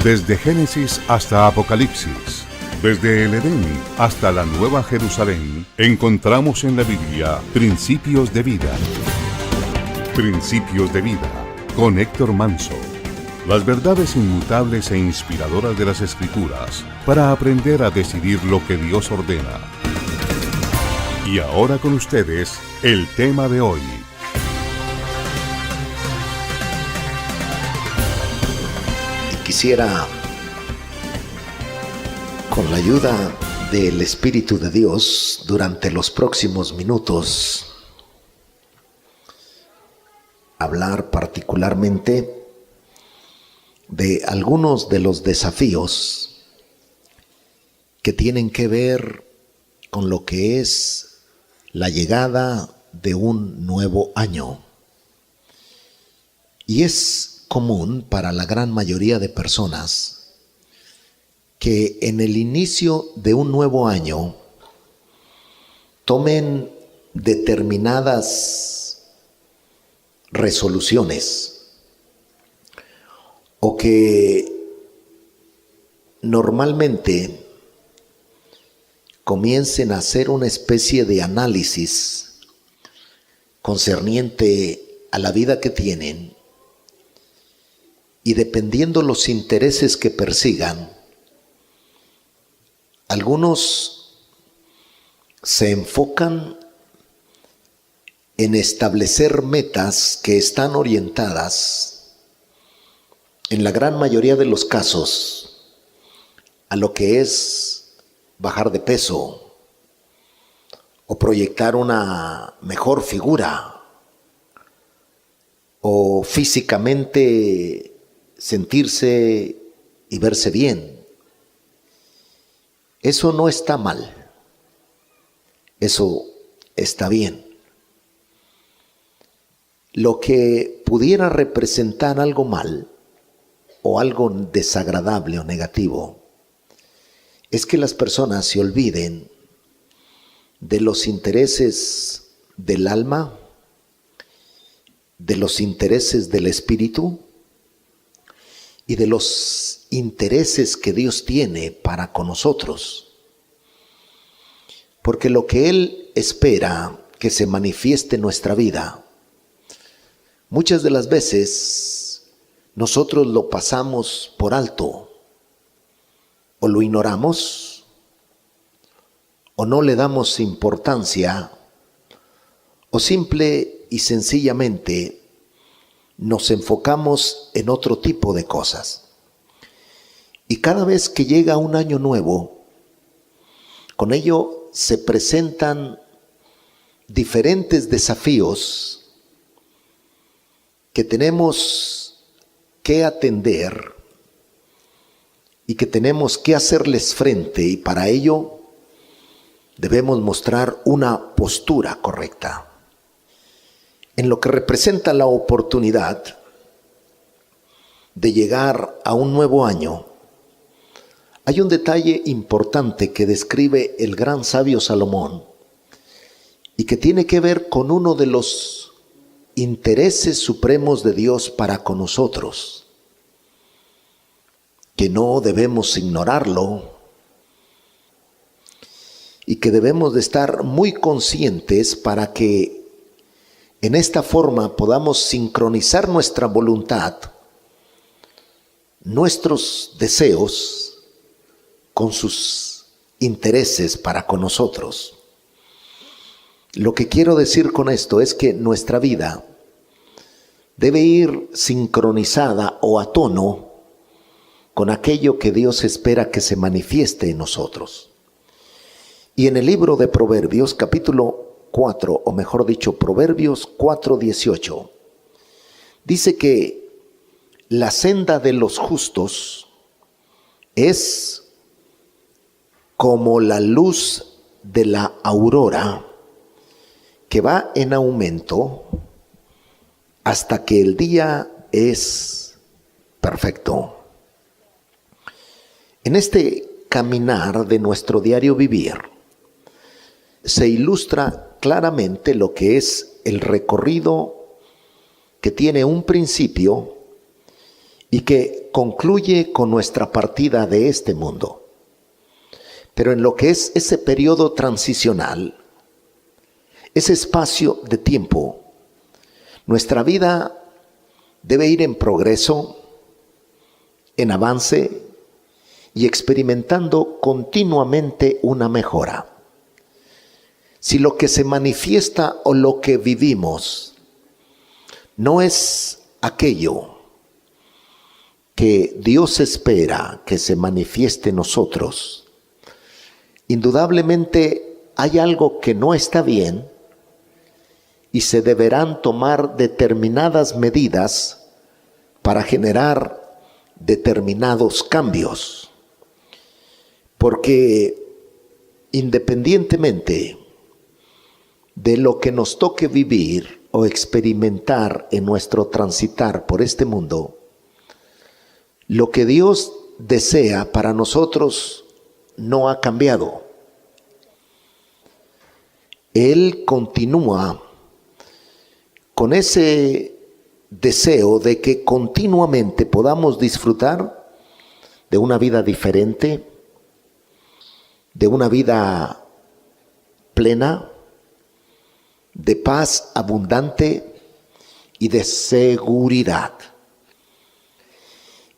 Desde Génesis hasta Apocalipsis, desde el Edén hasta la Nueva Jerusalén, encontramos en la Biblia principios de vida. Principios de vida, con Héctor Manso. Las verdades inmutables e inspiradoras de las Escrituras para aprender a decidir lo que Dios ordena. Y ahora con ustedes, el tema de hoy. Quisiera, con la ayuda del Espíritu de Dios, durante los próximos minutos, hablar particularmente de algunos de los desafíos que tienen que ver con lo que es la llegada de un nuevo año. Y es común para la gran mayoría de personas que en el inicio de un nuevo año tomen determinadas resoluciones o que normalmente comiencen a hacer una especie de análisis concerniente a la vida que tienen. Y dependiendo los intereses que persigan, algunos se enfocan en establecer metas que están orientadas, en la gran mayoría de los casos, a lo que es bajar de peso o proyectar una mejor figura o físicamente sentirse y verse bien. Eso no está mal. Eso está bien. Lo que pudiera representar algo mal o algo desagradable o negativo es que las personas se olviden de los intereses del alma, de los intereses del espíritu y de los intereses que Dios tiene para con nosotros. Porque lo que Él espera que se manifieste en nuestra vida, muchas de las veces nosotros lo pasamos por alto, o lo ignoramos, o no le damos importancia, o simple y sencillamente nos enfocamos en otro tipo de cosas. Y cada vez que llega un año nuevo, con ello se presentan diferentes desafíos que tenemos que atender y que tenemos que hacerles frente, y para ello debemos mostrar una postura correcta. En lo que representa la oportunidad de llegar a un nuevo año, hay un detalle importante que describe el gran sabio Salomón y que tiene que ver con uno de los intereses supremos de Dios para con nosotros, que no debemos ignorarlo y que debemos de estar muy conscientes para que en esta forma podamos sincronizar nuestra voluntad, nuestros deseos, con sus intereses para con nosotros. Lo que quiero decir con esto es que nuestra vida debe ir sincronizada o a tono con aquello que Dios espera que se manifieste en nosotros. Y en el libro de Proverbios, capítulo 4, o mejor dicho, Proverbios 4:18, dice que la senda de los justos es como la luz de la aurora que va en aumento hasta que el día es perfecto. En este caminar de nuestro diario vivir se ilustra claramente lo que es el recorrido que tiene un principio y que que concluye con nuestra partida de este mundo. Pero en lo que es ese periodo transicional, ese espacio de tiempo, nuestra vida debe ir en progreso, en avance y experimentando continuamente una mejora. Si lo que se manifiesta o lo que vivimos no es aquello que Dios espera que se manifieste en nosotros, indudablemente hay algo que no está bien y se deberán tomar determinadas medidas para generar determinados cambios. Porque independientemente de lo que nos toque vivir o experimentar en nuestro transitar por este mundo, lo que Dios desea para nosotros no ha cambiado. Él continúa con ese deseo de que continuamente podamos disfrutar de una vida diferente, de una vida plena, de paz abundante y de seguridad.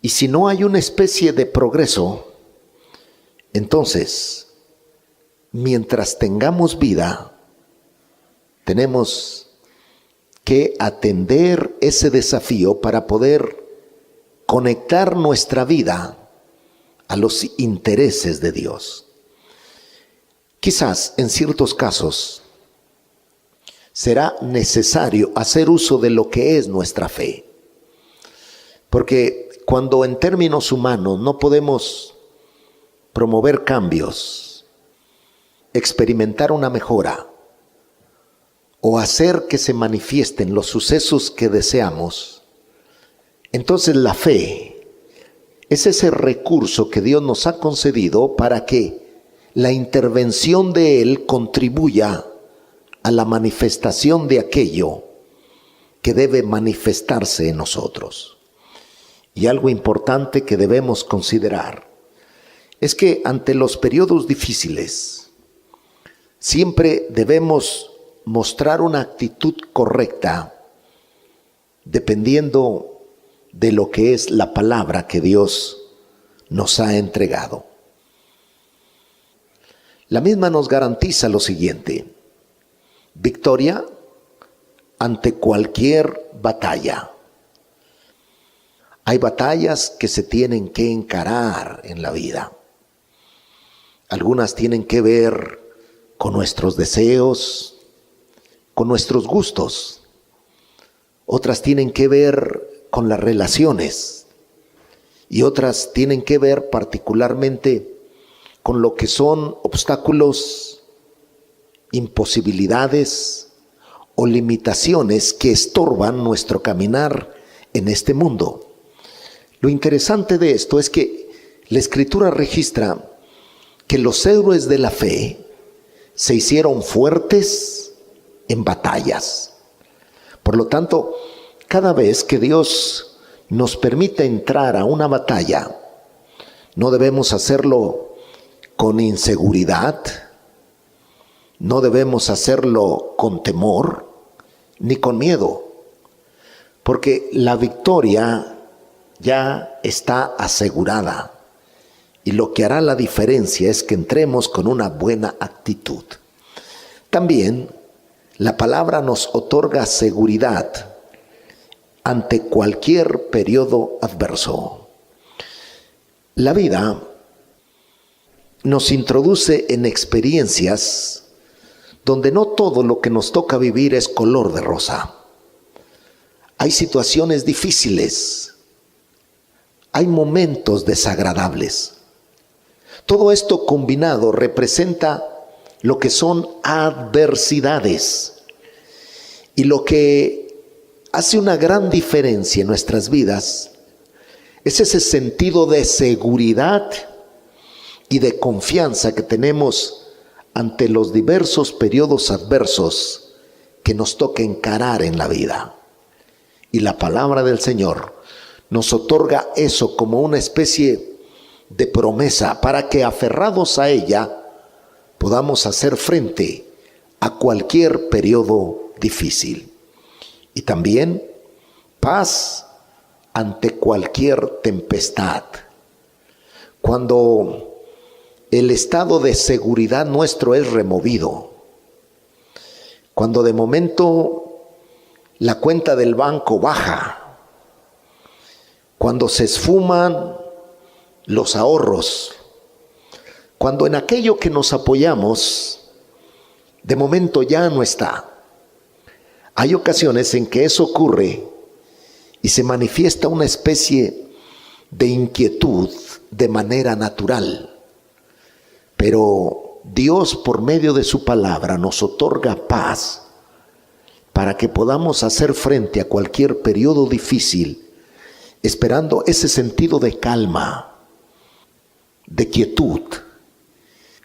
Y si no hay una especie de progreso, entonces, mientras tengamos vida, tenemos que atender ese desafío para poder conectar nuestra vida a los intereses de Dios. Quizás en ciertos casos será necesario hacer uso de lo que es nuestra fe. Porque cuando en términos humanos no podemos promover cambios, experimentar una mejora o hacer que se manifiesten los sucesos que deseamos, entonces la fe es ese recurso que Dios nos ha concedido para que la intervención de Él contribuya a la manifestación de aquello que debe manifestarse en nosotros. Y algo importante que debemos considerar es que ante los periodos difíciles siempre debemos mostrar una actitud correcta dependiendo de lo que es la palabra que Dios nos ha entregado. La misma nos garantiza lo siguiente: victoria ante cualquier batalla. Hay batallas que se tienen que encarar en la vida. Algunas tienen que ver con nuestros deseos, con nuestros gustos. Otras tienen que ver con las relaciones. Y otras tienen que ver particularmente con lo que son obstáculos, imposibilidades o limitaciones que estorban nuestro caminar en este mundo. Lo interesante de esto es que la Escritura registra que los héroes de la fe se hicieron fuertes en batallas. Por lo tanto, cada vez que Dios nos permite entrar a una batalla, no debemos hacerlo con inseguridad, no debemos hacerlo con temor ni con miedo, porque la victoria ya está asegurada y lo que hará la diferencia es que entremos con una buena actitud. También la palabra nos otorga seguridad ante cualquier periodo adverso. La vida nos introduce en experiencias donde no todo lo que nos toca vivir es color de rosa. Hay situaciones difíciles, hay momentos desagradables. Todo esto combinado representa lo que son adversidades. Y lo que hace una gran diferencia en nuestras vidas es ese sentido de seguridad y de confianza que tenemos ante los diversos periodos adversos que nos toca encarar en la vida. Y la palabra del Señor nos otorga eso como una especie de promesa para que aferrados a ella podamos hacer frente a cualquier periodo difícil. Y también paz ante cualquier tempestad. Cuando el estado de seguridad nuestro es removido, cuando de momento la cuenta del banco baja, cuando se esfuman los ahorros, cuando en aquello que nos apoyamos de momento ya no está. Hay ocasiones en que eso ocurre y se manifiesta una especie de inquietud de manera natural. Pero Dios, por medio de su palabra, nos otorga paz para que podamos hacer frente a cualquier periodo difícil, esperando ese sentido de calma, de quietud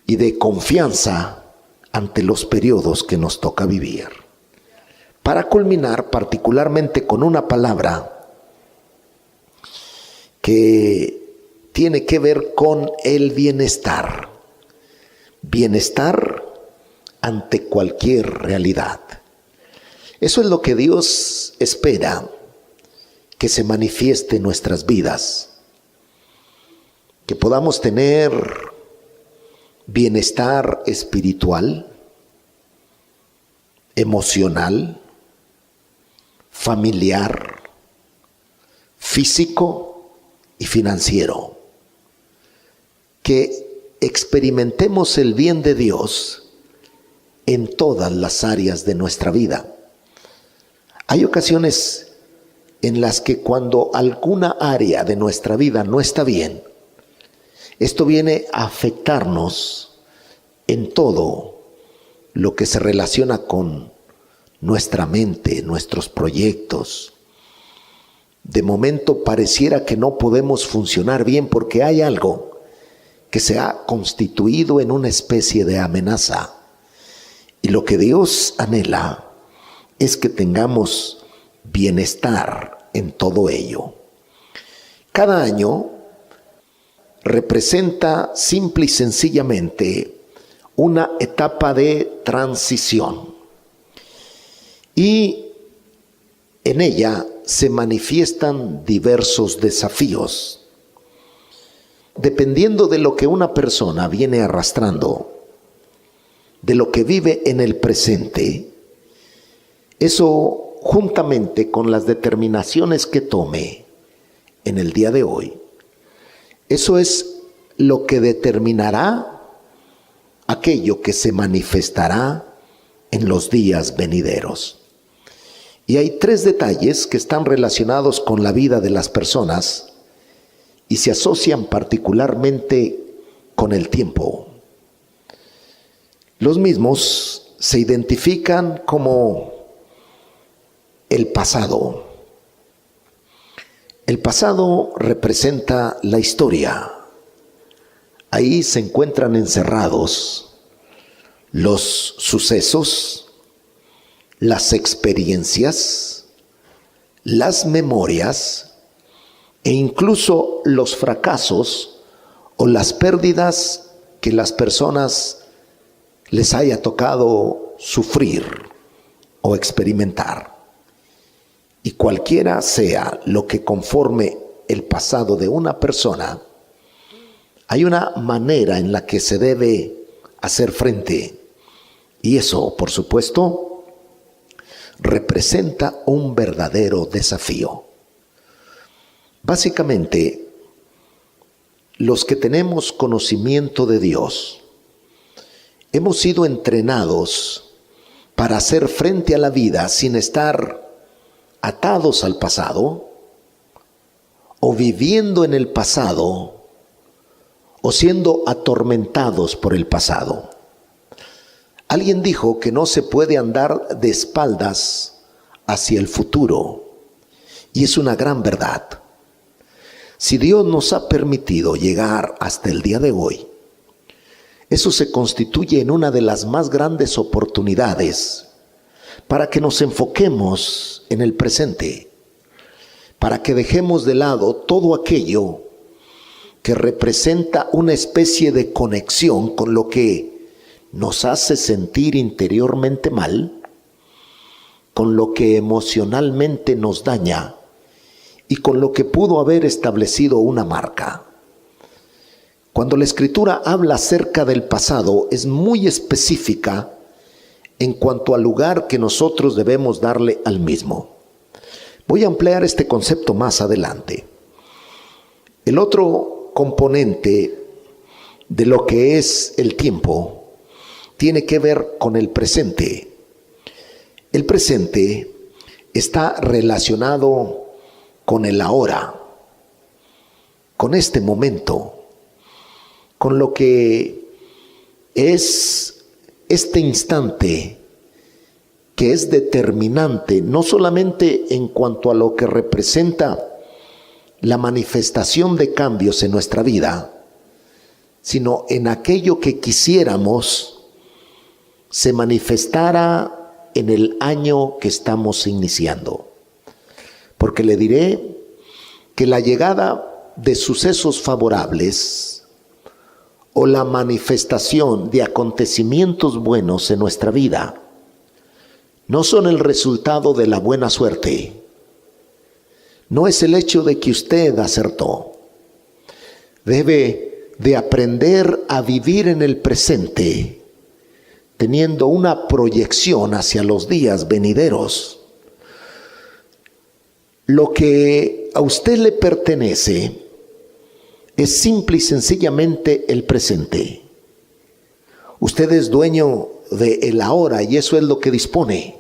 y de confianza ante los periodos que nos toca vivir. Para culminar particularmente con una palabra que tiene que ver con el bienestar. Bienestar ante cualquier realidad. Eso es lo que Dios espera que se manifieste en nuestras vidas. Que podamos tener bienestar espiritual, emocional, familiar, físico y financiero. Que experimentemos el bien de Dios en todas las áreas de nuestra vida. Hay ocasiones en las que cuando alguna área de nuestra vida no está bien, esto viene a afectarnos en todo lo que se relaciona con nuestra mente, nuestros proyectos. De momento pareciera que no podemos funcionar bien porque hay algo que se ha constituido en una especie de amenaza. Y lo que Dios anhela es que tengamos bienestar en todo ello. Cada año representa simple y sencillamente una etapa de transición. Y en ella se manifiestan diversos desafíos. Dependiendo de lo que una persona viene arrastrando, de lo que vive en el presente, eso juntamente con las determinaciones que tome en el día de hoy, eso es lo que determinará aquello que se manifestará en los días venideros. Y hay 3 detalles que están relacionados con la vida de las personas y se asocian particularmente con el tiempo. Los mismos se identifican como el pasado. El pasado representa la historia. Ahí se encuentran encerrados los sucesos, las experiencias, las memorias e incluso los fracasos o las pérdidas que las personas les haya tocado sufrir o experimentar. Y cualquiera sea lo que conforme el pasado de una persona, hay una manera en la que se debe hacer frente. Y eso, por supuesto, representa un verdadero desafío. Básicamente, los que tenemos conocimiento de Dios, hemos sido entrenados para hacer frente a la vida sin estar atados al pasado, o viviendo en el pasado, o siendo atormentados por el pasado. Alguien dijo que no se puede andar de espaldas hacia el futuro, y es una gran verdad. Si Dios nos ha permitido llegar hasta el día de hoy, eso se constituye en una de las más grandes oportunidades para que nos enfoquemos en el presente, para que dejemos de lado todo aquello que representa una especie de conexión con lo que nos hace sentir interiormente mal, con lo que emocionalmente nos daña y con lo que pudo haber establecido una marca. Cuando la Escritura habla acerca del pasado, es muy específica en cuanto al lugar que nosotros debemos darle al mismo. Voy a ampliar este concepto más adelante. El otro componente de lo que es el tiempo tiene que ver con el presente. El presente está relacionado con el ahora, con este momento, con lo que es este instante que es determinante, no solamente en cuanto a lo que representa la manifestación de cambios en nuestra vida, sino en aquello que quisiéramos se manifestara en el año que estamos iniciando. Porque le diré que la llegada de sucesos favorables o la manifestación de acontecimientos buenos en nuestra vida no son el resultado de la buena suerte. No es el hecho de que usted acertó. Debe de aprender a vivir en el presente, teniendo una proyección hacia los días venideros. Lo que a usted le pertenece es simple y sencillamente el presente. Usted es dueño del ahora y eso es lo que dispone.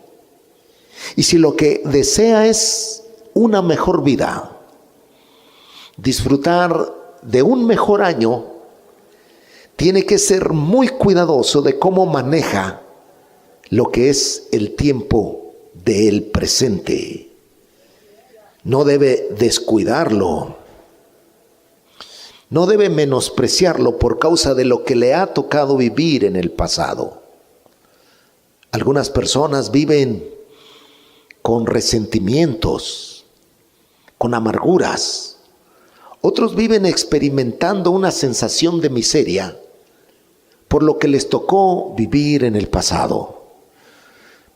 Y si lo que desea es una mejor vida, disfrutar de un mejor año, tiene que ser muy cuidadoso de cómo maneja lo que es el tiempo del presente. No debe descuidarlo. No debe menospreciarlo por causa de lo que le ha tocado vivir en el pasado. Algunas personas viven con resentimientos, con amarguras. Otros viven experimentando una sensación de miseria por lo que les tocó vivir en el pasado.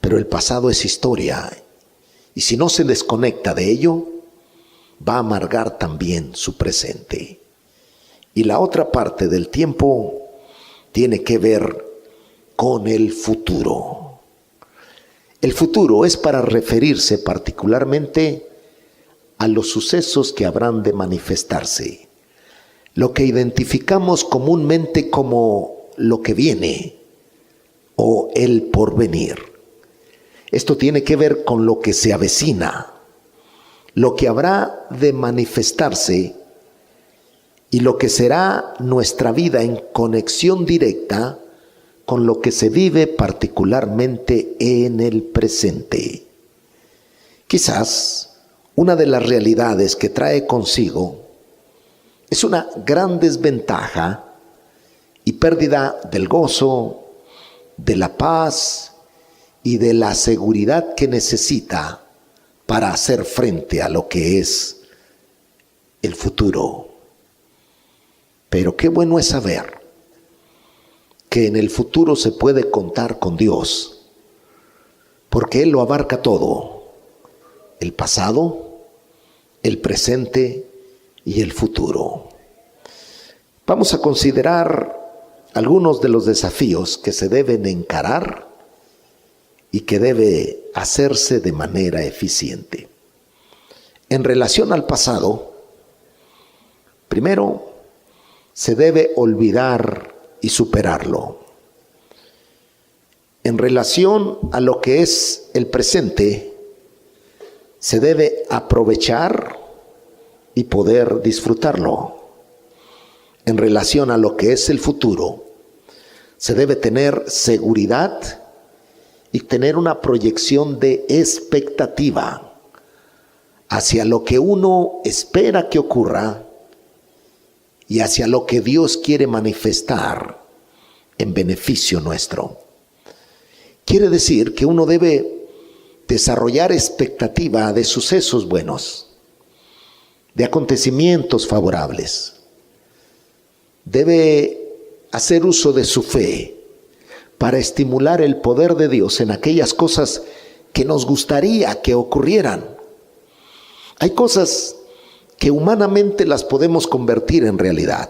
Pero el pasado es historia y si no se desconecta de ello, va a amargar también su presente. Y la otra parte del tiempo tiene que ver con el futuro. El futuro es para referirse particularmente a los sucesos que habrán de manifestarse. Lo que identificamos comúnmente como lo que viene o el porvenir. Esto tiene que ver con lo que se avecina, lo que habrá de manifestarse y lo que será nuestra vida en conexión directa con lo que se vive particularmente en el presente. Quizás una de las realidades que trae consigo es una gran desventaja y pérdida del gozo, de la paz y de la seguridad que necesita para hacer frente a lo que es el futuro. Pero qué bueno es saber que en el futuro se puede contar con Dios, porque Él lo abarca todo, el pasado, el presente y el futuro. Vamos a considerar algunos de los desafíos que se deben encarar y que debe hacerse de manera eficiente. En relación al pasado, primero, se debe olvidar y superarlo. En relación a lo que es el presente, se debe aprovechar y poder disfrutarlo. En relación a lo que es el futuro, se debe tener seguridad y tener una proyección de expectativa hacia lo que uno espera que ocurra y hacia lo que Dios quiere manifestar en beneficio nuestro. Quiere decir que uno debe desarrollar expectativa de sucesos buenos. de acontecimientos favorables. Debe hacer uso de su fe para estimular el poder de Dios en aquellas cosas que nos gustaría que ocurrieran. Hay cosas que humanamente las podemos convertir en realidad,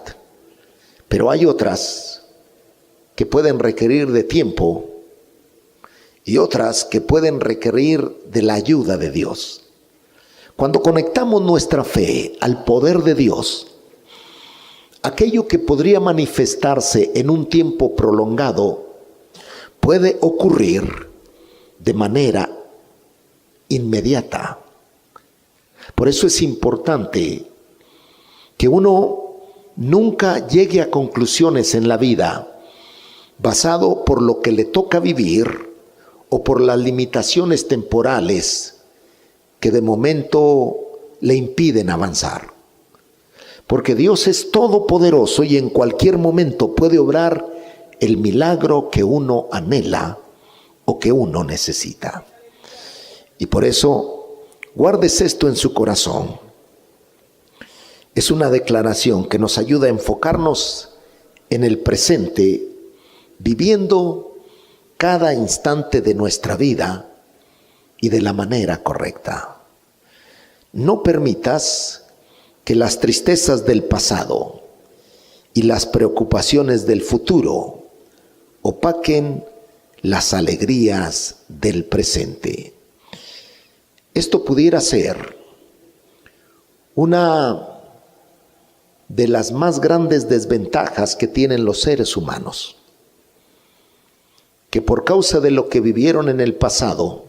pero hay otras que pueden requerir de tiempo y otras que pueden requerir de la ayuda de Dios. Cuando conectamos nuestra fe al poder de Dios, aquello que podría manifestarse en un tiempo prolongado puede ocurrir de manera inmediata. Por eso es importante que uno nunca llegue a conclusiones en la vida basado por lo que le toca vivir o por las limitaciones temporales que de momento le impiden avanzar. Porque Dios es todopoderoso y en cualquier momento puede obrar el milagro que uno anhela o que uno necesita. Y por eso, guardes esto en su corazón. Es una declaración que nos ayuda a enfocarnos en el presente, viviendo cada instante de nuestra vida y de la manera correcta. No permitas que las tristezas del pasado y las preocupaciones del futuro opaquen las alegrías del presente. Esto pudiera ser una de las más grandes desventajas que tienen los seres humanos, que por causa de lo que vivieron en el pasado,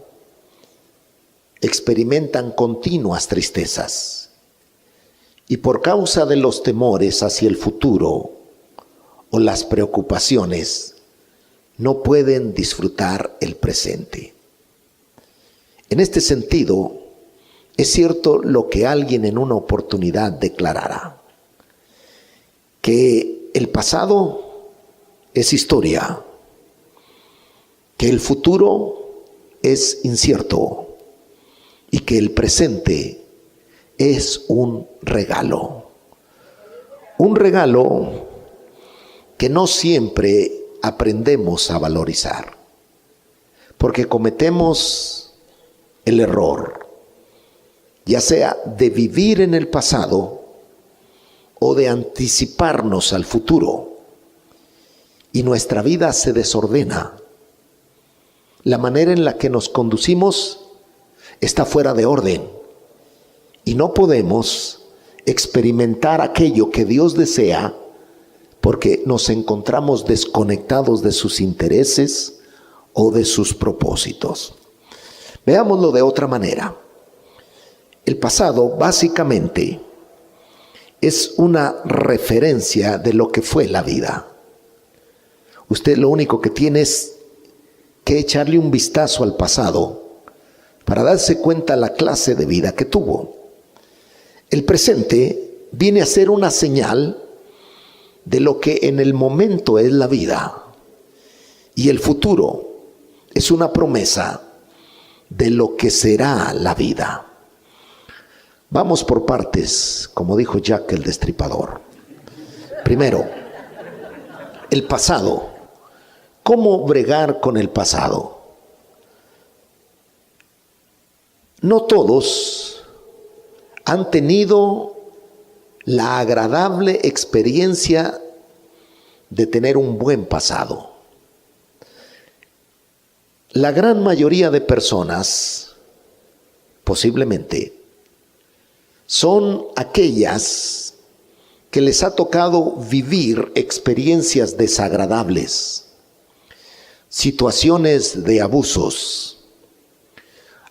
experimentan continuas tristezas y por causa de los temores hacia el futuro o las preocupaciones no pueden disfrutar el presente. En este sentido, es cierto lo que alguien en una oportunidad declarara, que el pasado es historia, que el futuro es incierto y que el presente es un regalo. Un regalo que no siempre aprendemos a valorizar, porque cometemos el error, ya sea de vivir en el pasado o de anticiparnos al futuro, y nuestra vida se desordena. La manera en la que nos conducimos está fuera de orden y no podemos experimentar aquello que Dios desea porque nos encontramos desconectados de sus intereses o de sus propósitos. Veámoslo de otra manera. El pasado básicamente es una referencia de lo que fue la vida. Usted lo único que tiene es que echarle un vistazo al pasado para darse cuenta la clase de vida que tuvo. El presente viene a ser una señal de lo que en el momento es la vida, y el futuro es una promesa de lo que será la vida. Vamos por partes, como dijo Jack el Destripador. Primero, el pasado. ¿Cómo bregar con el pasado? No todos han tenido la agradable experiencia de tener un buen pasado. La gran mayoría de personas, posiblemente, son aquellas que les ha tocado vivir experiencias desagradables, situaciones de abusos,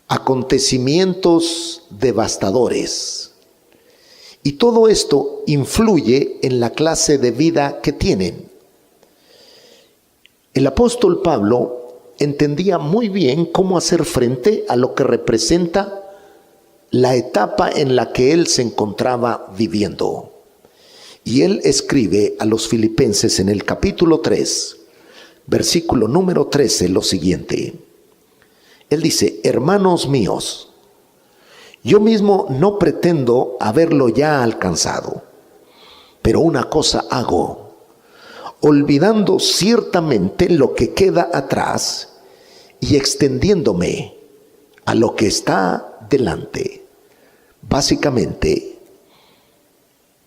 acontecimientos devastadores. Y todo esto influye en la clase de vida que tienen. El apóstol Pablo entendía muy bien cómo hacer frente a lo que representa la etapa en la que él se encontraba viviendo. Y él escribe a los Filipenses en el capítulo 3, versículo número 13, lo siguiente. Él dice: hermanos míos, Yo mismo no pretendo haberlo ya alcanzado, pero una cosa hago, olvidando ciertamente lo que queda atrás y extendiéndome a lo que está delante. Básicamente,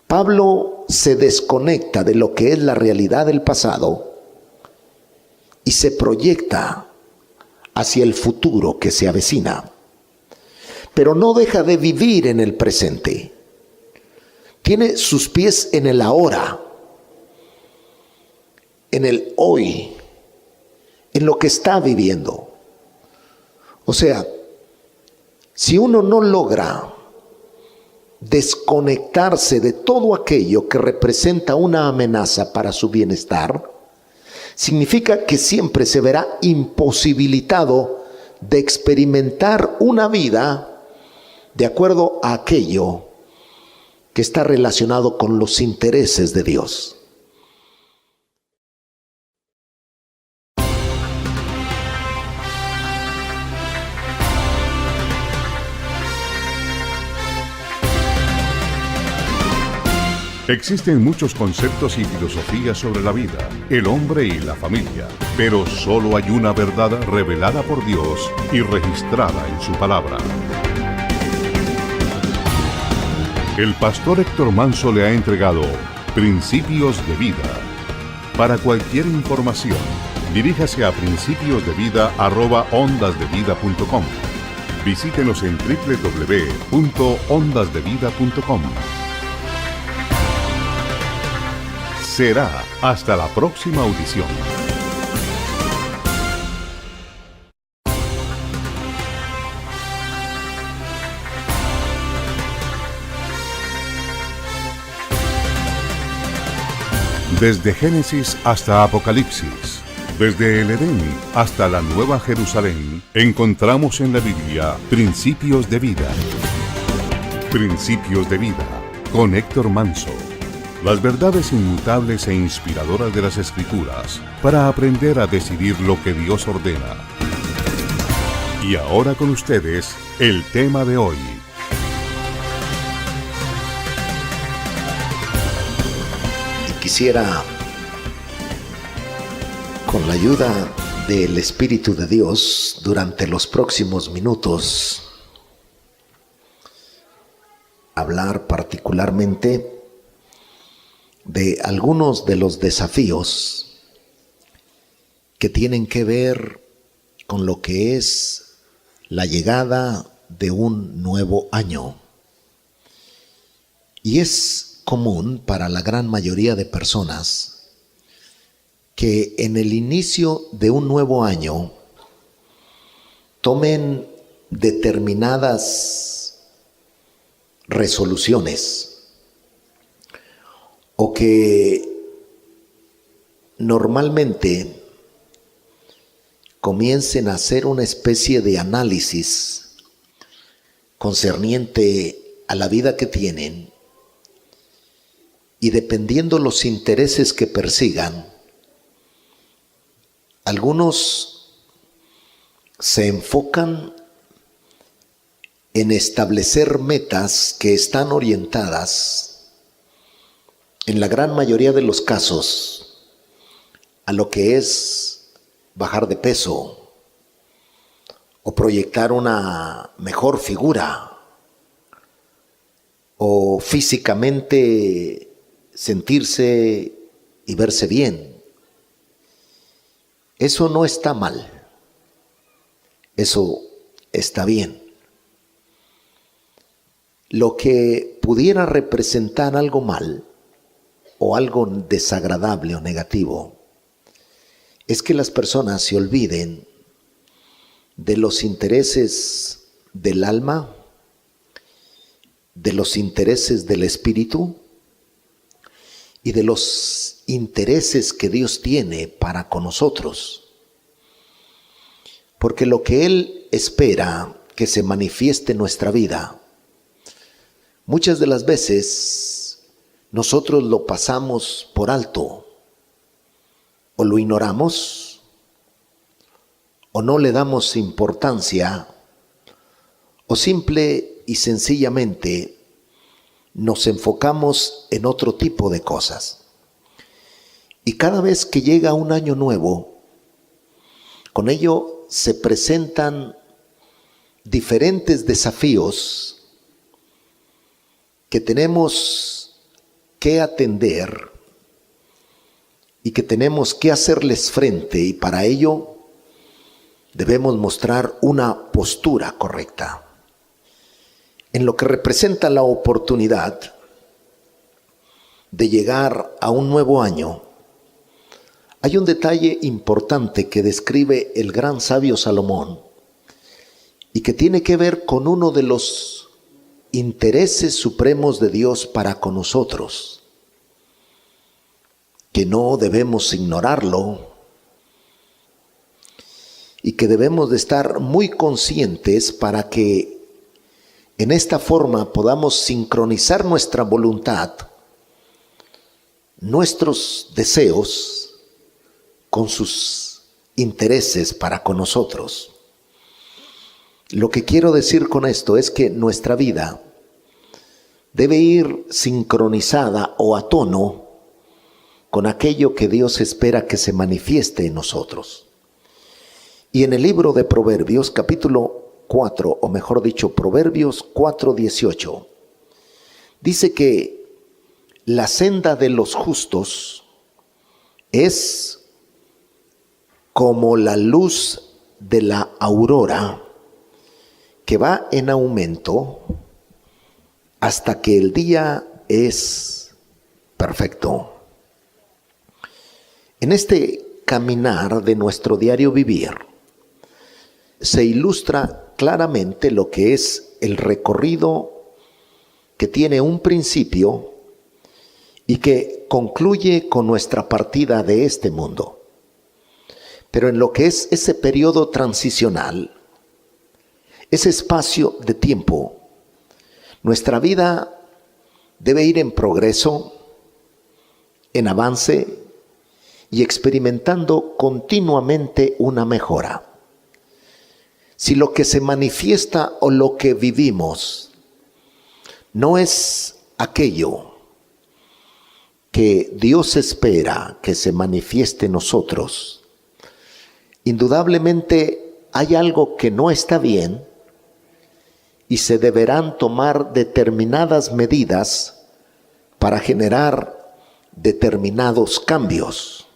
Pablo se desconecta de lo que es la realidad del pasado y se proyecta hacia el futuro que se avecina, pero no deja de vivir en el presente. Tiene sus pies en el ahora, en el hoy, en lo que está viviendo. O sea, si uno no logra desconectarse de todo aquello que representa una amenaza para su bienestar, significa que siempre se verá imposibilitado de experimentar una vida de acuerdo a aquello que está relacionado con los intereses de Dios. Existen muchos conceptos y filosofías sobre la vida, el hombre y la familia, pero solo hay una verdad revelada por Dios y registrada en su palabra. El pastor Héctor Manso le ha entregado Principios de Vida. Para cualquier información, diríjase a principiosdevida@ondasdevida.com. Visítenos en www.ondasdevida.com. Será hasta la próxima audición. Desde Génesis hasta Apocalipsis, desde el Edén hasta la Nueva Jerusalén, encontramos en la Biblia principios de vida. Principios de vida, con Héctor Manso. Las verdades inmutables e inspiradoras de las Escrituras para aprender a decidir lo que Dios ordena. Y ahora con ustedes, el tema de hoy. Quisiera, con la ayuda del Espíritu de Dios, durante los próximos minutos, hablar particularmente de algunos de los desafíos que tienen que ver con lo que es la llegada de un nuevo año. Y es común para la gran mayoría de personas que en el inicio de un nuevo año tomen determinadas resoluciones o que normalmente comiencen a hacer una especie de análisis concerniente a la vida que tienen, y dependiendo los intereses que persigan, algunos se enfocan en establecer metas que están orientadas, en la gran mayoría de los casos, a lo que es bajar de peso o proyectar una mejor figura o físicamente sentirse y verse bien. Eso no está mal, eso está bien. Lo que pudiera representar algo mal o algo desagradable o negativo es que las personas se olviden de los intereses del alma, de los intereses del espíritu y de los intereses que Dios tiene para con nosotros. Porque lo que Él espera que se manifieste en nuestra vida, muchas de las veces nosotros lo pasamos por alto, o lo ignoramos, o no le damos importancia, o simple y sencillamente nos enfocamos en otro tipo de cosas. Y cada vez que llega un año nuevo, con ello se presentan diferentes desafíos que tenemos que atender y que tenemos que hacerles frente, y para ello debemos mostrar una postura correcta. En lo que representa la oportunidad de llegar a un nuevo año, hay un detalle importante que describe el gran sabio Salomón y que tiene que ver con uno de los intereses supremos de Dios para con nosotros, que no debemos ignorarlo y que debemos de estar muy conscientes para que en esta forma podamos sincronizar nuestra voluntad, nuestros deseos con sus intereses para con nosotros. Lo que quiero decir con esto es que nuestra vida debe ir sincronizada o a tono con aquello que Dios espera que se manifieste en nosotros. Y en el libro de Proverbios, capítulo 4, o mejor dicho, Proverbios 4:18, dice que la senda de los justos es como la luz de la aurora, que va en aumento hasta que el día es perfecto. En este caminar de nuestro diario vivir se ilustra claramente lo que es el recorrido que tiene un principio y que concluye con nuestra partida de este mundo. Pero en lo que es ese periodo transicional, ese espacio de tiempo, nuestra vida debe ir en progreso, en avance y experimentando continuamente una mejora. Si lo que se manifiesta o lo que vivimos no es aquello que Dios espera que se manifieste en nosotros, indudablemente hay algo que no está bien y se deberán tomar determinadas medidas para generar determinados cambios.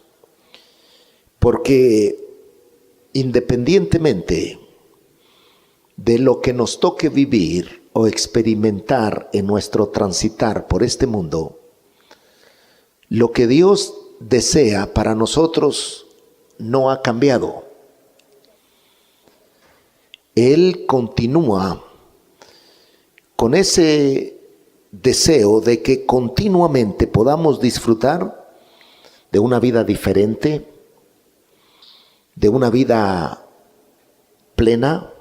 Porque independientemente de lo que nos toque vivir o experimentar en nuestro transitar por este mundo, lo que Dios desea para nosotros no ha cambiado. Él continúa con ese deseo de que continuamente podamos disfrutar de una vida diferente, de una vida plena,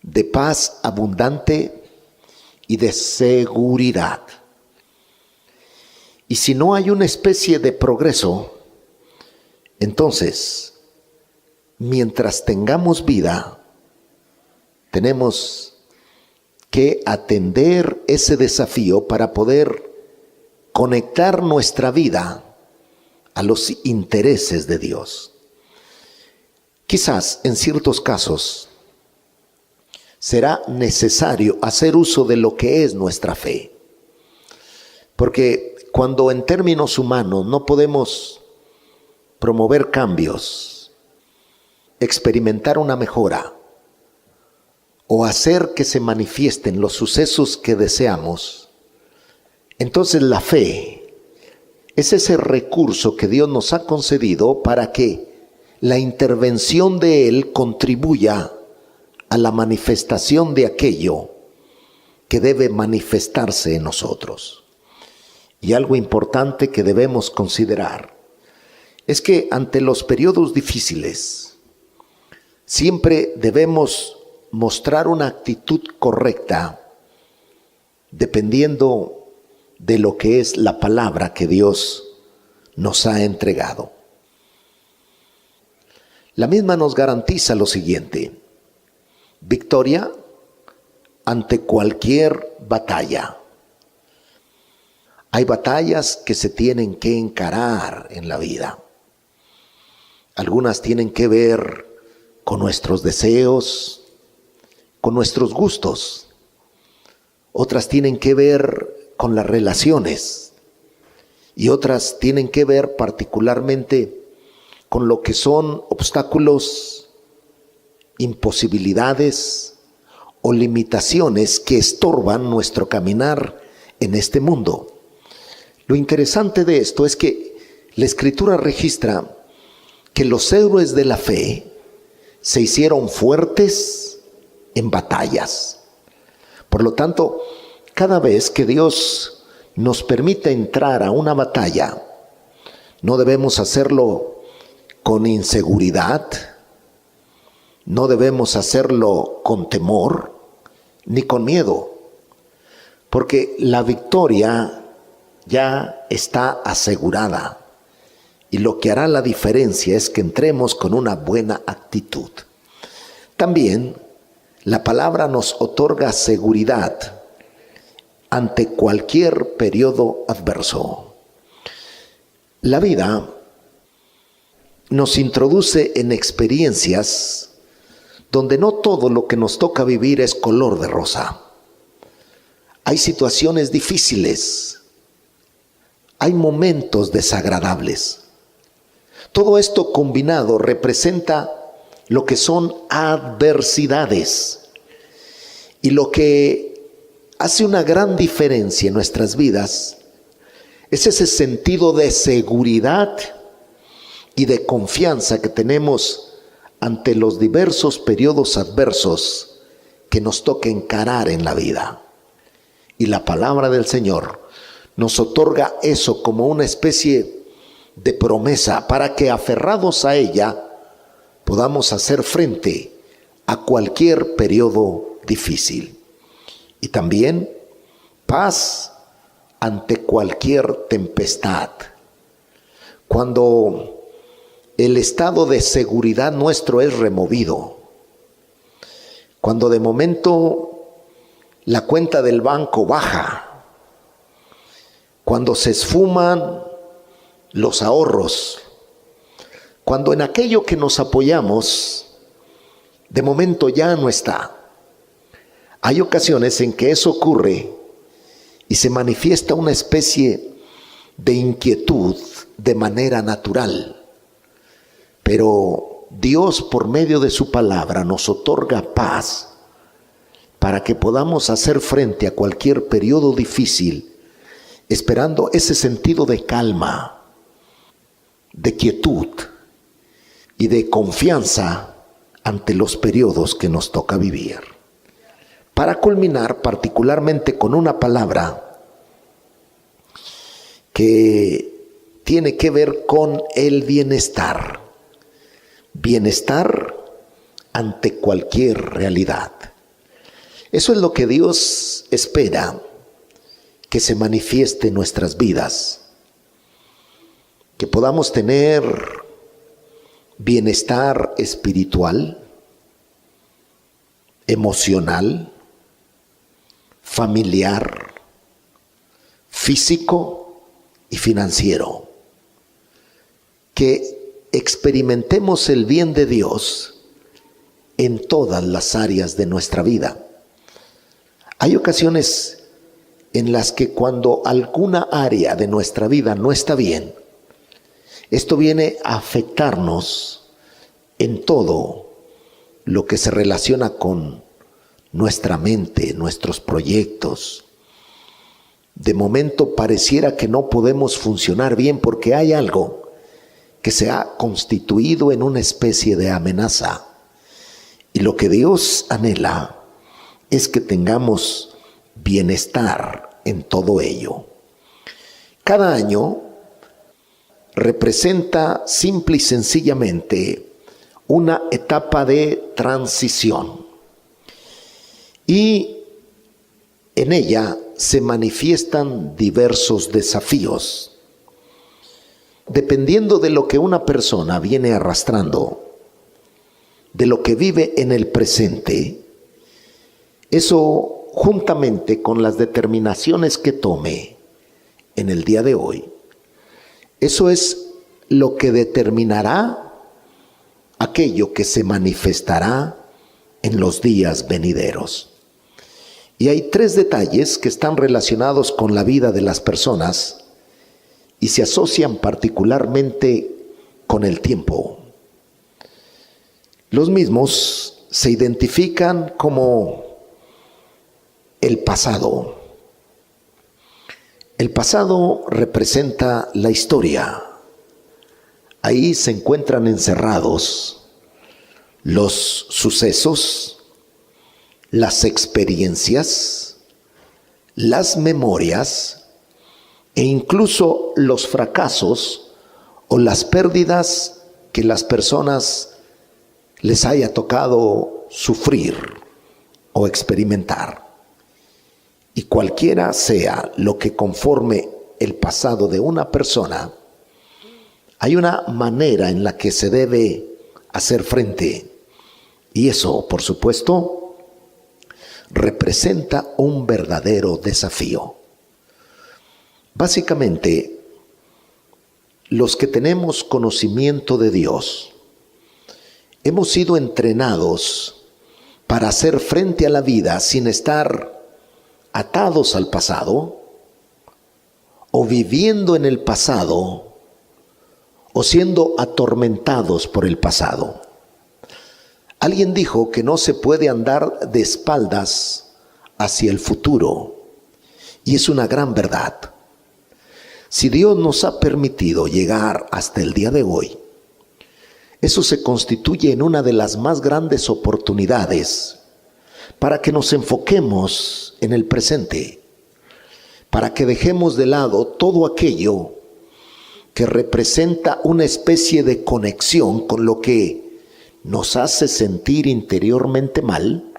de paz abundante y de seguridad. Y si no hay una especie de progreso, entonces, mientras tengamos vida, tenemos que atender ese desafío para poder conectar nuestra vida a los intereses de Dios. Quizás en ciertos casos será necesario hacer uso de lo que es nuestra fe. Porque cuando en términos humanos no podemos promover cambios, experimentar una mejora o hacer que se manifiesten los sucesos que deseamos, entonces la fe es ese recurso que Dios nos ha concedido para que la intervención de Él contribuya a la manifestación de aquello que debe manifestarse en nosotros. Y algo importante que debemos considerar es que ante los periodos difíciles siempre debemos mostrar una actitud correcta dependiendo de lo que es la palabra que Dios nos ha entregado. La misma nos garantiza lo siguiente: victoria, ante cualquier batalla. Hay batallas que se tienen que encarar en la vida. Algunas tienen que ver con nuestros deseos, con nuestros gustos. Otras tienen que ver con las relaciones. Y otras tienen que ver particularmente con lo que son obstáculos, imposibilidades o limitaciones que estorban nuestro caminar en este mundo. Lo interesante de esto es que la Escritura registra que los héroes de la fe se hicieron fuertes en batallas. Por lo tanto, cada vez que Dios nos permite entrar a una batalla, no debemos hacerlo con inseguridad, no debemos hacerlo con temor ni con miedo, porque la victoria ya está asegurada. Y lo que hará la diferencia es que entremos con una buena actitud. También la palabra nos otorga seguridad ante cualquier periodo adverso. La vida nos introduce en experiencias donde no todo lo que nos toca vivir es color de rosa. Hay situaciones difíciles, hay momentos desagradables. Todo esto combinado representa lo que son adversidades. Y lo que hace una gran diferencia en nuestras vidas es ese sentido de seguridad y de confianza que tenemos ante los diversos periodos adversos que nos toca encarar en la vida. Y la palabra del Señor nos otorga eso como una especie de promesa para que, aferrados a ella, podamos hacer frente a cualquier periodo difícil. Y también paz ante cualquier tempestad. Cuando el estado de seguridad nuestro es removido, cuando de momento la cuenta del banco baja, cuando se esfuman los ahorros, cuando en aquello que nos apoyamos de momento ya no está. Hay ocasiones en que eso ocurre y se manifiesta una especie de inquietud de manera natural. Pero Dios, por medio de su palabra, nos otorga paz para que podamos hacer frente a cualquier periodo difícil, esperando ese sentido de calma, de quietud y de confianza ante los periodos que nos toca vivir. Para culminar particularmente con una palabra que tiene que ver con el bienestar. Bienestar ante cualquier realidad. Eso es lo que Dios espera que se manifieste en nuestras vidas. Que podamos tener bienestar espiritual, emocional, familiar, físico y financiero. Que experimentemos el bien de Dios en todas las áreas de nuestra vida. Hay ocasiones en las que cuando alguna área de nuestra vida no está bien, esto viene a afectarnos en todo lo que se relaciona con nuestra mente, nuestros proyectos. De momento pareciera que no podemos funcionar bien porque hay algo que se ha constituido en una especie de amenaza. Y lo que Dios anhela es que tengamos bienestar en todo ello. Cada año representa simple y sencillamente una etapa de transición. Y en ella se manifiestan diversos desafíos. Dependiendo de lo que una persona viene arrastrando, de lo que vive en el presente, Eso, juntamente con las determinaciones que tome en el día de hoy, eso es lo que determinará aquello que se manifestará en los días venideros. Y hay 3 detalles que están relacionados con la vida de las personas y se asocian particularmente con el tiempo. Los mismos se identifican como el pasado. El pasado representa la historia. Ahí se encuentran encerrados los sucesos, las experiencias, las memorias e incluso los fracasos o las pérdidas que las personas les haya tocado sufrir o experimentar. Y cualquiera sea lo que conforme el pasado de una persona, hay una manera en la que se debe hacer frente. Y eso, por supuesto, representa un verdadero desafío. Básicamente, los que tenemos conocimiento de Dios, hemos sido entrenados para hacer frente a la vida sin estar atados al pasado, o viviendo en el pasado, o siendo atormentados por el pasado. Alguien dijo que no se puede andar de espaldas hacia el futuro, y es una gran verdad. Si Dios nos ha permitido llegar hasta el día de hoy, eso se constituye en una de las más grandes oportunidades para que nos enfoquemos en el presente, para que dejemos de lado todo aquello que representa una especie de conexión con lo que nos hace sentir interiormente mal,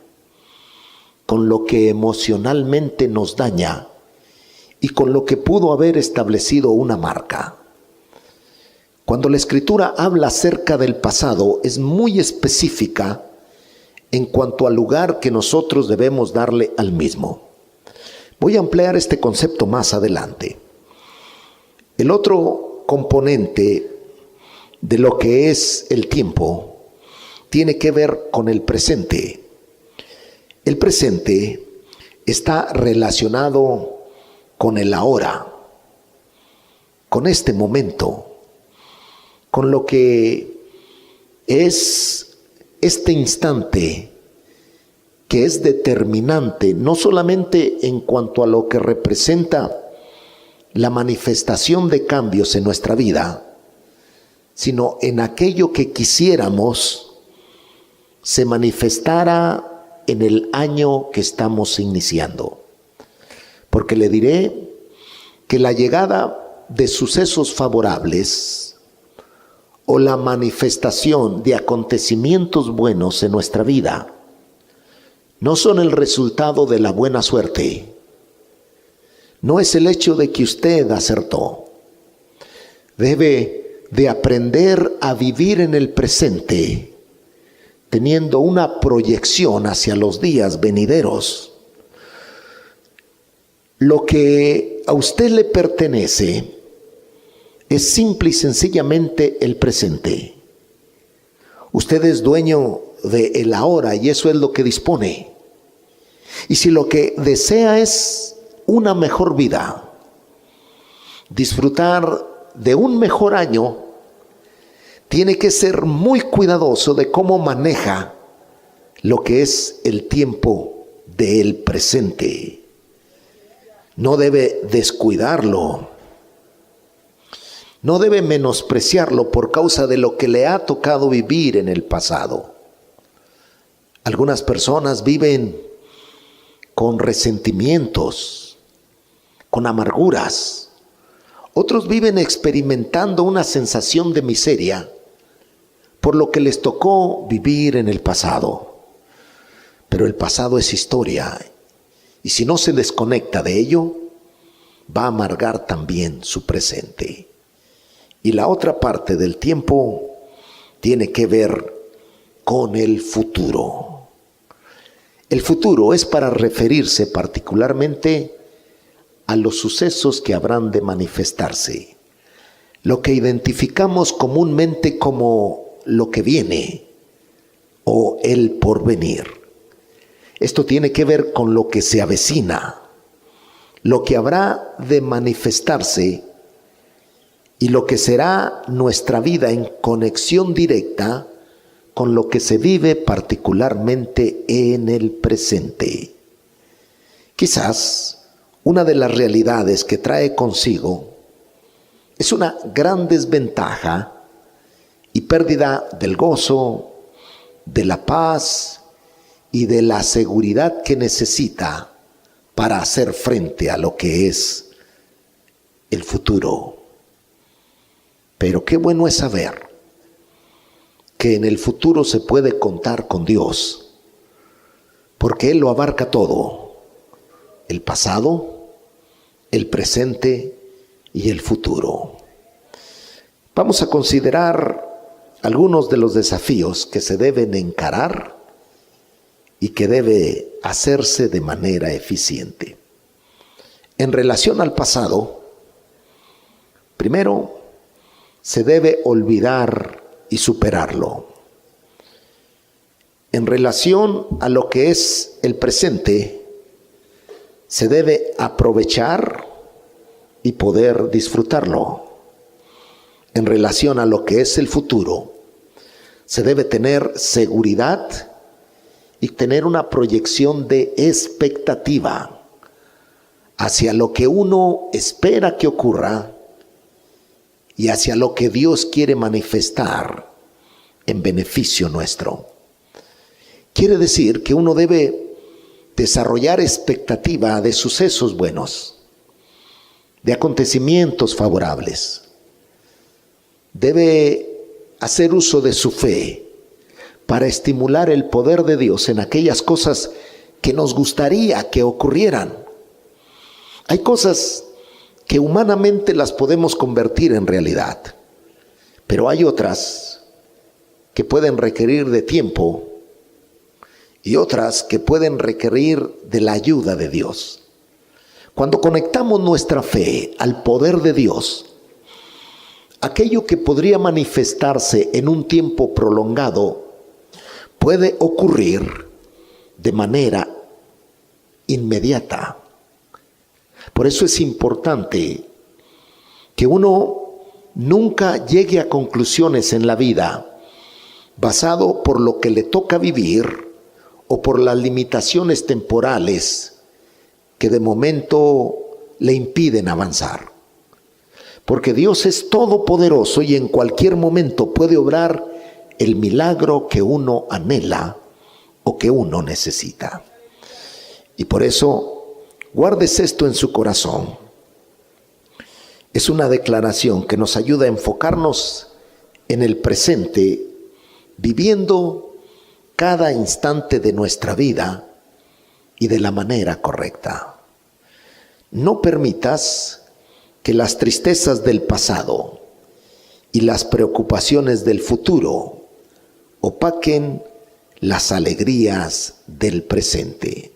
con lo que emocionalmente nos daña y con lo que pudo haber establecido una marca. Cuando la Escritura habla acerca del pasado, es muy específica en cuanto al lugar que nosotros debemos darle al mismo. Voy a ampliar este concepto más adelante. El otro componente de lo que es el tiempo tiene que ver con el presente. El presente está relacionado con el ahora, con este momento, con lo que es este instante que es determinante, no solamente en cuanto a lo que representa la manifestación de cambios en nuestra vida, sino en aquello que quisiéramos se manifestara en el año que estamos iniciando. Porque le diré que la llegada de sucesos favorables o la manifestación de acontecimientos buenos en nuestra vida no son el resultado de la buena suerte. No es el hecho de que usted acertó. Debe de aprender a vivir en el presente, teniendo una proyección hacia los días venideros. Lo que a usted le pertenece es simple y sencillamente el presente. Usted es dueño del ahora y eso es lo que dispone. Y si lo que desea es una mejor vida, disfrutar de un mejor año, tiene que ser muy cuidadoso de cómo maneja lo que es el tiempo del presente. No debe descuidarlo. No debe menospreciarlo por causa de lo que le ha tocado vivir en el pasado. Algunas personas viven con resentimientos, con amarguras. Otros viven experimentando una sensación de miseria por lo que les tocó vivir en el pasado. Pero el pasado es historia, y si no se desconecta de ello, va a amargar también su presente. Y la otra parte del tiempo tiene que ver con el futuro. El futuro es para referirse particularmente a los sucesos que habrán de manifestarse, lo que identificamos comúnmente como lo que viene o el porvenir. Esto tiene que ver con lo que se avecina, lo que habrá de manifestarse y lo que será nuestra vida en conexión directa con lo que se vive particularmente en el presente. Quizás una de las realidades que trae consigo es una gran desventaja y pérdida del gozo, de la paz y de la seguridad que necesita para hacer frente a lo que es el futuro. Pero qué bueno es saber que en el futuro se puede contar con Dios, porque Él lo abarca todo, el pasado, el presente y el futuro. Vamos a considerar algunos de los desafíos que se deben encarar y que debe hacerse de manera eficiente. En relación al pasado, primero, se debe olvidar y superarlo. En relación a lo que es el presente, se debe aprovechar y poder disfrutarlo. En relación a lo que es el futuro, se debe tener seguridad y tener una proyección de expectativa hacia lo que uno espera que ocurra y hacia lo que Dios quiere manifestar en beneficio nuestro. Quiere decir que uno debe desarrollar expectativa de sucesos buenos, de acontecimientos favorables. Debe hacer uso de su fe para estimular el poder de Dios en aquellas cosas que nos gustaría que ocurrieran. Hay cosas que humanamente las podemos convertir en realidad, pero hay otras que pueden requerir de tiempo y otras que pueden requerir de la ayuda de Dios. Cuando conectamos nuestra fe al poder de Dios, aquello que podría manifestarse en un tiempo prolongado puede ocurrir de manera inmediata. Por eso es importante que uno nunca llegue a conclusiones en la vida basado por lo que le toca vivir o por las limitaciones temporales que de momento le impiden avanzar. Porque Dios es todopoderoso y en cualquier momento puede obrar el milagro que uno anhela o que uno necesita. Y por eso, guardes esto en su corazón. Es una declaración que nos ayuda a enfocarnos en el presente, viviendo cada instante de nuestra vida y de la manera correcta. No permitas que las tristezas del pasado y las preocupaciones del futuro opaquen las alegrías del presente.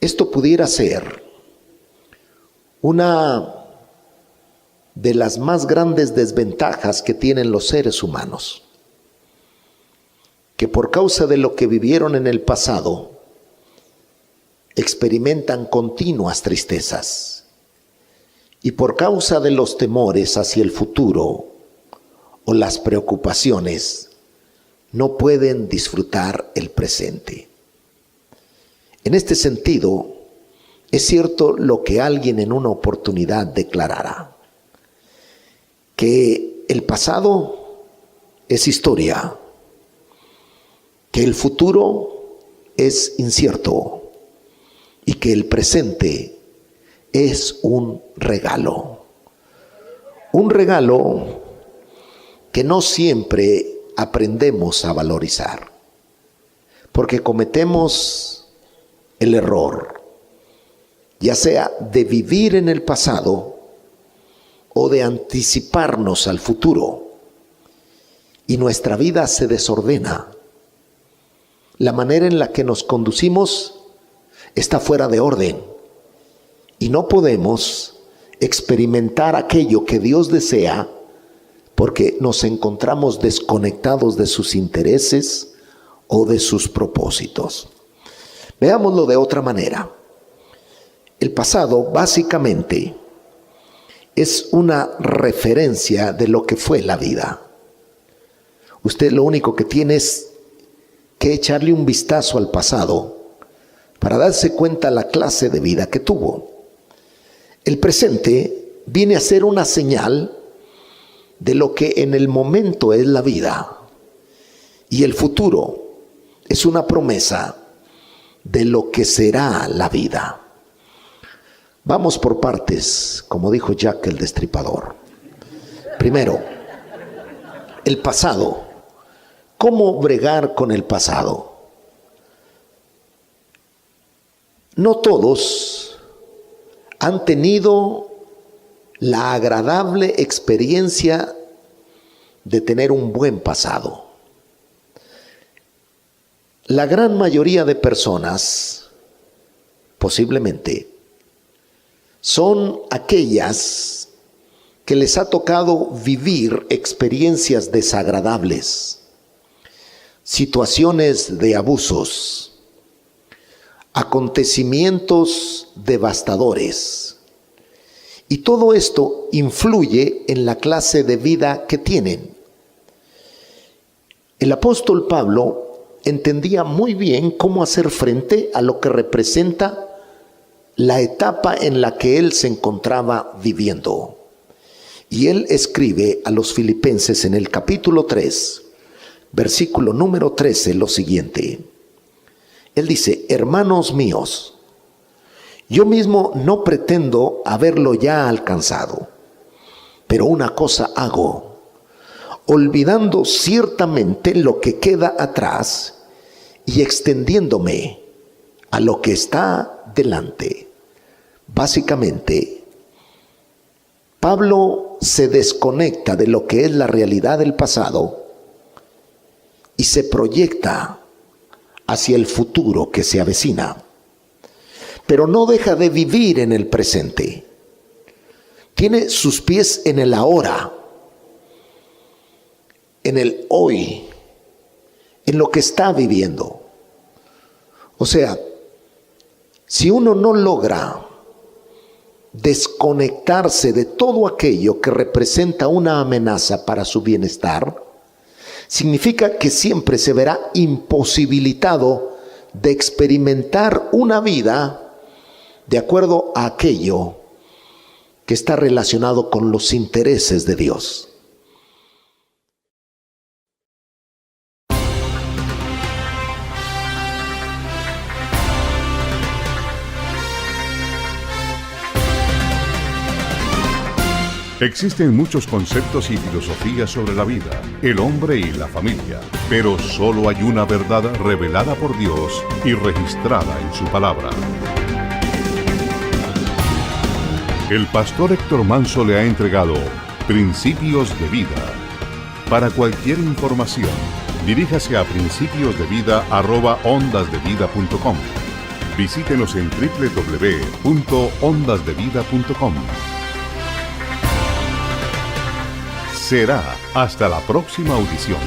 Esto pudiera ser una de las más grandes desventajas que tienen los seres humanos, que por causa de lo que vivieron en el pasado, experimentan continuas tristezas, y por causa de los temores hacia el futuro o las preocupaciones, no pueden disfrutar el presente. En este sentido, es cierto lo que alguien en una oportunidad declarara, que el pasado es historia, que el futuro es incierto y que el presente es un regalo. Un regalo que no siempre aprendemos a valorizar, porque cometemos el error, ya sea de vivir en el pasado o de anticiparnos al futuro, y nuestra vida se desordena. La manera en la que nos conducimos está fuera de orden y no podemos experimentar aquello que Dios desea porque nos encontramos desconectados de sus intereses o de sus propósitos. Veámoslo de otra manera. El pasado básicamente es una referencia de lo que fue la vida. Usted lo único que tiene es que echarle un vistazo al pasado para darse cuenta la clase de vida que tuvo. El presente viene a ser una señal de lo que en el momento es la vida, y el futuro es una promesa de lo que será la vida. Vamos por partes, como dijo Jack el Destripador. Primero, el pasado. ¿Cómo bregar con el pasado? No todos han tenido la agradable experiencia de tener un buen pasado. La gran mayoría de personas, posiblemente, son aquellas que les ha tocado vivir experiencias desagradables, situaciones de abusos, acontecimientos devastadores. Y todo esto influye en la clase de vida que tienen. El apóstol Pablo entendía muy bien cómo hacer frente a lo que representa la etapa en la que él se encontraba viviendo. Y él escribe a los filipenses en el capítulo 3, versículo número 13, lo siguiente. Él dice: hermanos míos, yo mismo no pretendo haberlo ya alcanzado, pero una cosa hago, olvidando ciertamente lo que queda atrás y extendiéndome a lo que está delante. Básicamente, Pablo se desconecta de lo que es la realidad del pasado y se proyecta hacia el futuro que se avecina. Pero no deja de vivir en el presente. Tiene sus pies en el ahora, en el hoy, en lo que está viviendo. O sea, si uno no logra desconectarse de todo aquello que representa una amenaza para su bienestar, significa que siempre se verá imposibilitado de experimentar una vida de acuerdo a aquello que está relacionado con los intereses de Dios. Existen muchos conceptos y filosofías sobre la vida, el hombre y la familia, pero solo hay una verdad revelada por Dios y registrada en su palabra. El pastor Héctor Manso le ha entregado Principios de Vida. Para cualquier información, diríjase a principiosdevida@ondasdevida.com. Visítenos en www.ondasdevida.com. Será hasta la próxima audición.